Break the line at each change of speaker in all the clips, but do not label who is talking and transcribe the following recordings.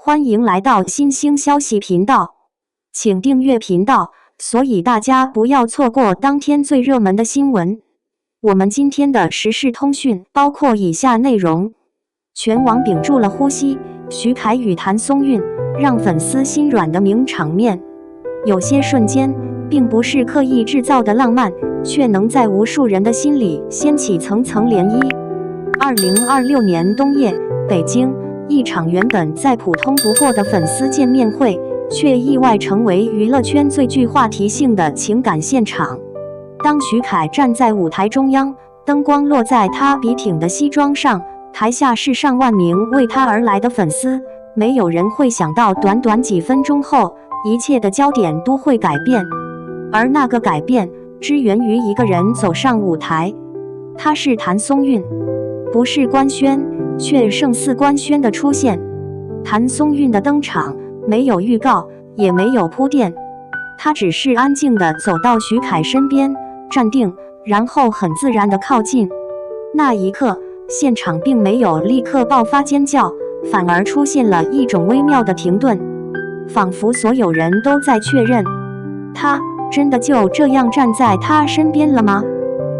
歡迎來到新興消息頻道，請訂閱頻道，所以大家不要錯過當天最熱門的新聞。我們今天的時事通訊包括以下內容：全網屏住了呼吸，徐凱與譚松韻讓粉絲心軟的名場面。有些瞬間並不是刻意制造的浪漫，卻能在無數人的心裡掀起層層漣漪。2026年冬夜，北京。一場原本再普通不過的粉絲見面會，卻意外成為娛樂圈最具話題性的情感現場。當徐凱站在舞台中央，燈光落在他筆挺的西裝上，台下是上萬名為他而來的粉絲，沒有人會想到短短幾分鐘後，一切的焦點都會改變。而那個改變，只源於一個人走上舞台，他是譚松韻，不是官宣，卻勝似官宣的出現。譚松韻的登場沒有預告，也沒有鋪墊，她只是安靜地走到徐凱身邊，站定，然後很自然地靠近。那一刻，現場並沒有立刻爆發尖叫，反而出現了一種微妙的停頓，仿佛所有人都在確認，他真的就這樣站在他身邊了嗎？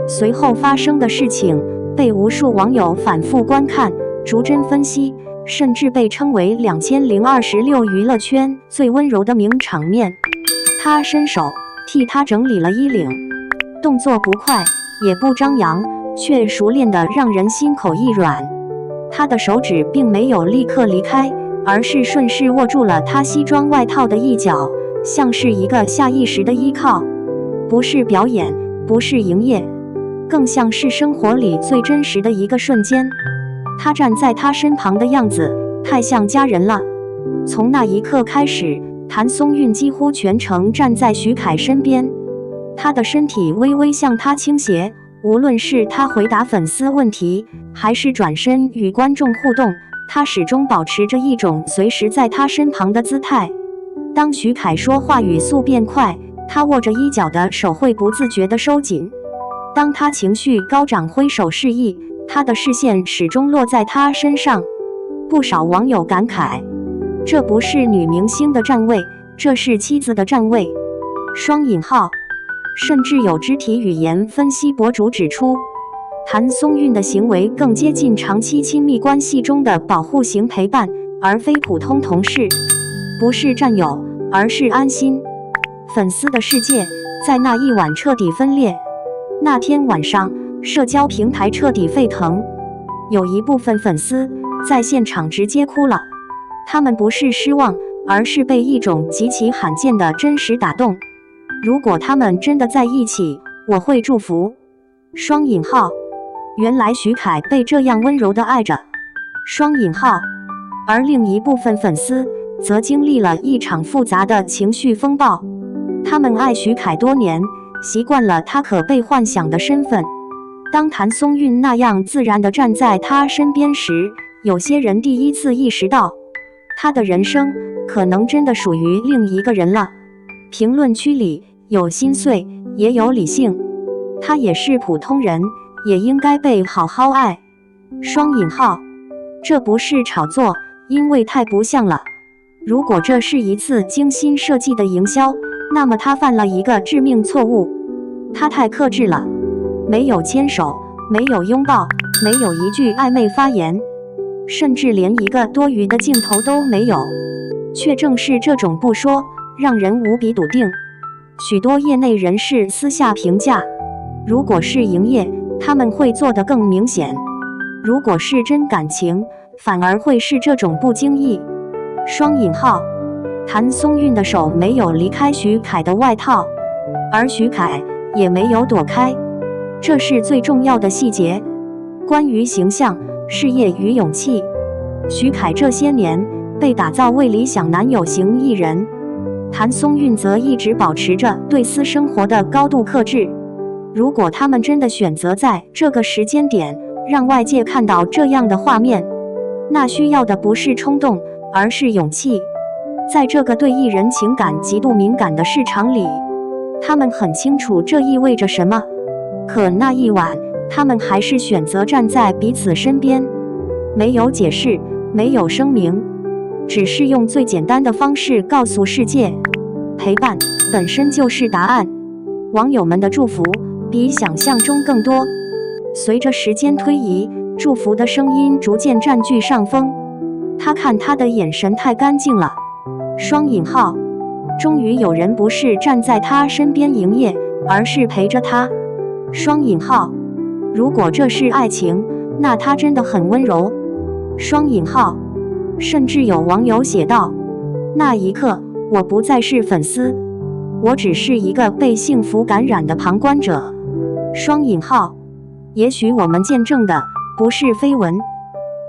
隨後發生的事情被無數網友反覆觀看，逐幀分析，甚至被稱為2026娛樂圈最溫柔的名場面。他伸手替他整理了衣領，動作不快，也不張揚，卻熟練得讓人心口一軟。他的手指並沒有立刻離開，而是順勢握住了他西裝外套的一角，像是一個下意識的依靠。不是表演，不是營業，更像是生活裡最真實的一個瞬間。他站在他身旁的樣子太像家人了。從那一刻開始，譚松韻幾乎全程站在徐凱身邊，他的身體微微向他傾斜，無論是他回答粉絲問題，還是轉身與觀眾互動，他始終保持着一種隨時在他身旁的姿態。當徐凱說話語速變快，他握着衣角的手會不自覺地收緊。當他情緒高漲揮手示意，他的視線始終落在他身上。不少網友感慨，這不是女明星的站位，這是妻子的站位。雙引號。甚至有肢體語言分析博主指出，譚松韻的行為更接近長期親密關係中的保護型陪伴，而非普通同事。不是占有，而是安心。粉絲的世界在那一晚徹底分裂。那天晚上，社交平台徹底沸騰，有一部分粉絲在現場直接哭了。他們不是失望，而是被一種極其罕見的真實打動。如果他們真的在一起，我會祝福。雙引號。原來徐凱被這樣溫柔地愛着。雙引號。而另一部分粉絲則經歷了一場複雜的情緒風暴。他們愛徐凱多年，習慣了他可被幻想的身份。當譚松韻那樣自然地站在他身邊時，有些人第一次意識到，他的人生可能真的屬於另一個人了。評論區裡有心碎，也有理性。他也是普通人，也應該被好好愛。雙引號。這不是炒作，因為太不像了。如果這是一次精心設計的營銷，那麼他犯了一個致命錯誤。他太克制了，沒有牽手，沒有擁抱，沒有一句曖昧發言，甚至連一個多餘的鏡頭都沒有。卻正是這種不說，讓人無比篤定。許多業內人士私下評價，如果是營業，他們會做得更明顯；如果是真感情，反而會是這種不經意。雙引號。譚松韻的手沒有離開徐凱的外套，而徐凱也沒有躲開，這是最重要的細節。關於形象、事業與勇氣，徐凱這些年被打造為理想男友型藝人，譚松韻則一直保持着對私生活的高度克制。如果他們真的選擇在這個時間點讓外界看到這樣的畫面，那需要的不是衝動，而是勇氣。在這個對藝人情感極度敏感的市場裡，他們很清楚這意味着什麼。可那一晚，他們還是選擇站在彼此身邊，沒有解釋，沒有聲明，只是用最簡單的方式告訴世界，陪伴本身就是答案。網友們的祝福比想象中更多。隨着時間推移，祝福的聲音逐漸佔據上風。他看他的眼神太乾淨了。雙引號，終於有人不是站在他身邊營業，而是陪着他。雙引號，如果這是愛情，那他真的很溫柔。雙引號，甚至有網友寫道：那一刻，我不再是粉絲，我只是一個被幸福感染的旁觀者。雙引號，也許我們見證的不是緋聞，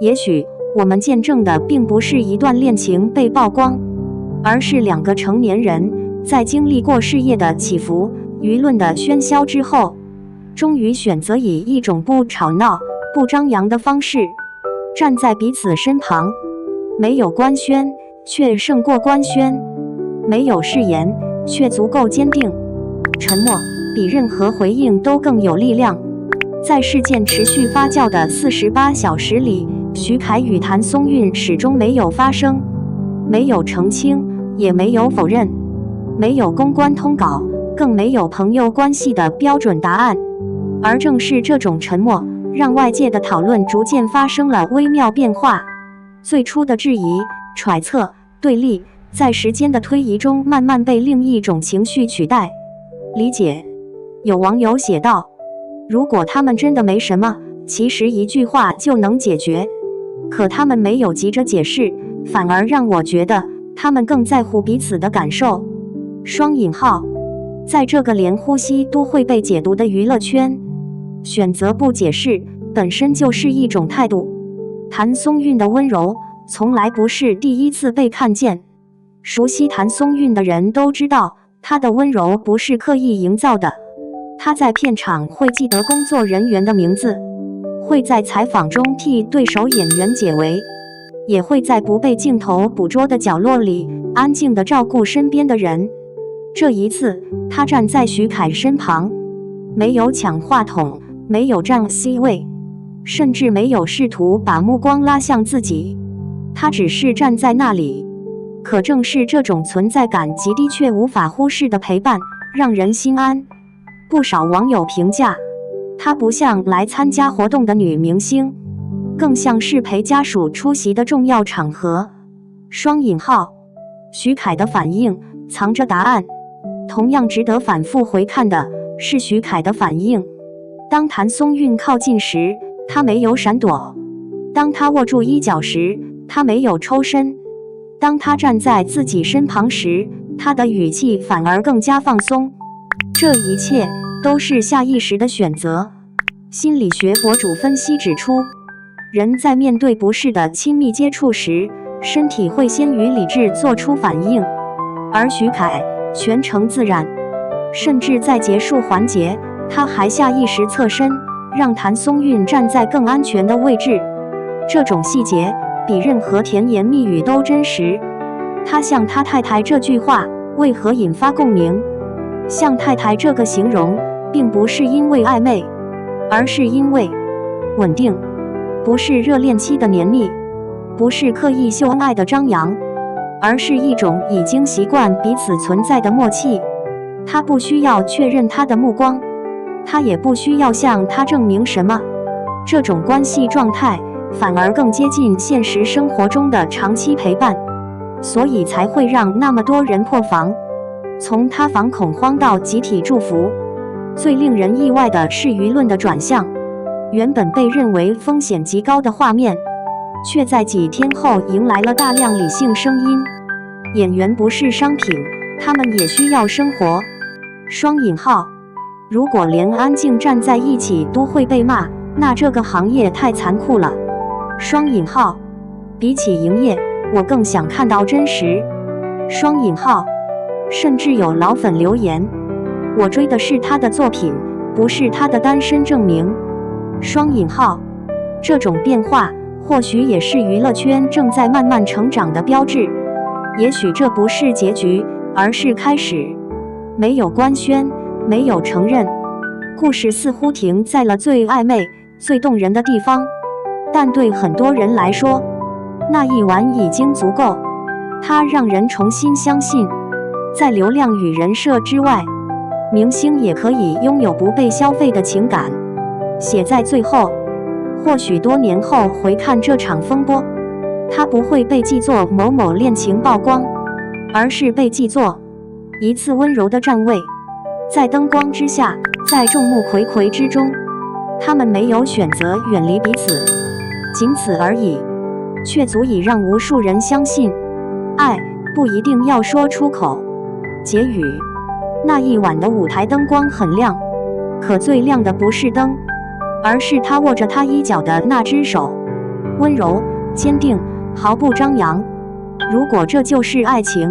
也許我們見證的並不是一段戀情被曝光，而是兩個成年人在經歷過事業的起伏、輿論的喧囂之後，終於選擇以一種不吵鬧、不張揚的方式站在彼此身旁。沒有官宣，卻勝過官宣；沒有誓言，卻足夠堅定。沉默比任何回應都更有力量。在事件持續發酵的48小時裡，徐凱與譚松韻始終沒有發聲，沒有澄清，也沒有否認，沒有公關通稿，更沒有朋友關係的標準答案。而正是這種沉默，讓外界的討論逐漸發生了微妙變化。最初的質疑、揣測、對立，在時間的推移中慢慢被另一種情緒取代。理解。有網友寫道：如果他們真的沒什麼，其實一句話就能解決。可他們沒有急着解釋，反而讓我覺得他們更在乎彼此的感受。雙引號，在這個連呼吸都會被解讀的娛樂圈，選擇不解釋本身就是一種態度。譚松韻的溫柔從來不是第一次被看見，熟悉譚松韻的人都知道，她的溫柔不是刻意營造的。她在片場會記得工作人員的名字，會在採訪中替對手演員解圍，也會在不被鏡頭捕捉的角落裡安靜地照顧身邊的人。這一次，她站在徐凱身旁，沒有搶話筒，沒有佔 C 位，甚至沒有試圖把目光拉向自己，她只是站在那裡。可正是這種存在感極低卻無法忽視的陪伴，讓人心安。不少網友評價，她不像來參加活動的女明星，更像是陪家屬出席的重要場合。雙引號，徐凱的反應藏着答案。同樣值得反復回看的是徐凱的反應。當譚松韻靠近時，他沒有閃躲；當他握住衣角時，他沒有抽身；當他站在自己身旁時，他的語氣反而更加放鬆。這一切都是下意識的選擇。心理學博主分析指出，人在面對不適的親密接觸時，身體會先於理智做出反應，而徐凱全程自然，甚至在結束環節，他還下意識側身，讓譚松韻站在更安全的位置。這種細節比任何甜言蜜語都真實。他像他太太這句話為何引發共鳴？像太太這個形容，並不是因為曖昧，而是因為穩定，不是熱戀期的黏膩，不是刻意秀恩愛的張揚，而是一種已經習慣彼此存在的默契。他不需要確認他的目光，他也不需要向他證明什麼。這種關係狀態反而更接近現實生活中的長期陪伴，所以才會讓那麼多人破防。從塌房恐慌到集體祝福，最令人意外的是輿論的轉向。原本被認為風險極高的畫面，卻在幾天後迎來了大量理性聲音。演員不是商品，他們也需要生活。雙引號，如果連安靜站在一起都會被罵，那這個行業太殘酷了。雙引號，比起營業，我更想看到真實。雙引號，甚至有老粉留言，我追的是他的作品，不是他的單身證明。雙引號，這種變化或許也是娛樂圈正在慢慢成長的標誌。也許這不是結局，而是開始。沒有官宣，沒有承認，故事似乎停在了最曖昧、最動人的地方。但對很多人來說，那一晚已經足夠。它讓人重新相信，在流量與人設之外，明星也可以擁有不被消費的情感。寫在最後，或許多年後回看這場風波，它不會被記作某某戀情曝光，而是被記作一次溫柔的站位。在燈光之下，在眾目睽睽之中，他們沒有選擇遠離彼此，僅此而已，卻足以讓無數人相信，愛不一定要說出口。結語：那一晚的舞台燈光很亮，可最亮的不是燈，而是他握着她衣角的那隻手，溫柔、堅定，毫不張揚。如果這就是愛情，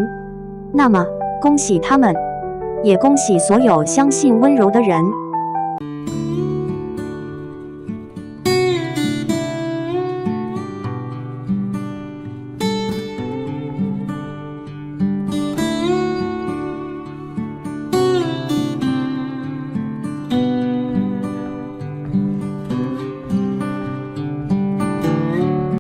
那麼恭喜他們，也恭喜所有相信溫柔的人。